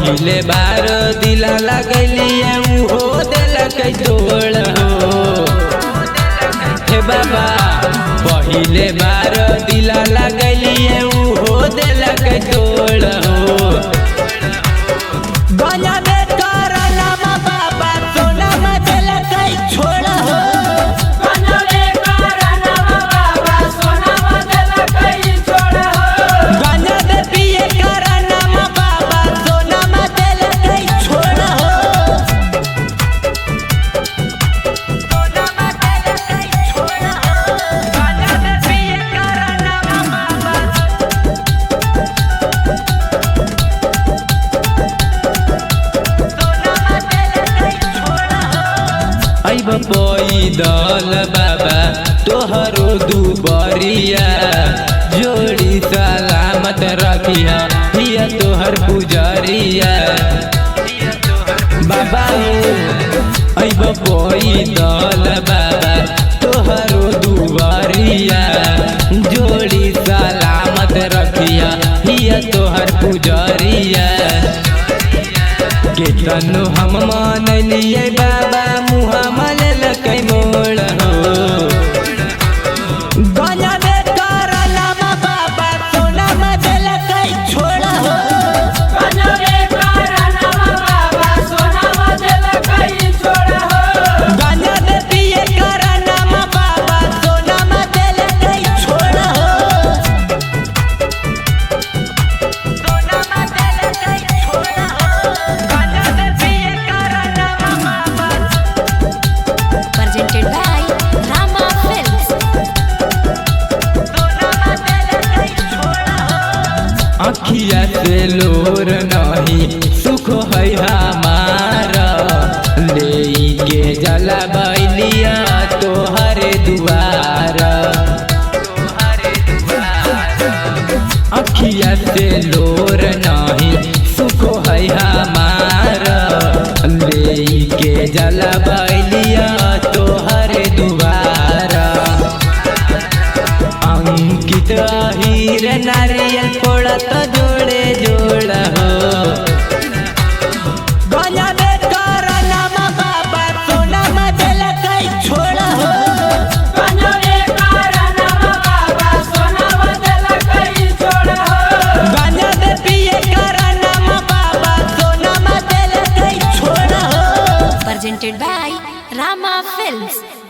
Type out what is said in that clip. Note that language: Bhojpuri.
पहिले बार दिला लगलिए उहो दिलक तोड़ हो। हे बाबा पहिले बार दिला लगलिए उहो दिलक तोड़ हो। पैदल बाबा तोहरो दुबरिया जोड़ी सलामत रखिया हिया तोहर पुजरिया बाबा अब पैदल बाबा तोहरो दुबरिया जोड़ी सलामत रखिया हिया तोहर पुजरिया। केतनो हम मान लिए बाबा मुहा मन लकै मोड़ हो। अखिया से लोर नहीं सुख है हमारा ले के जला बैलिया तोहर दुआरा। अखिया से लोर नहीं सुख है हमारा ले के जला बैलिया तोहर दुआरा। अंकित हीर नारियल फोड़त जोड़े जोड़ हो। Presented by Rama Films.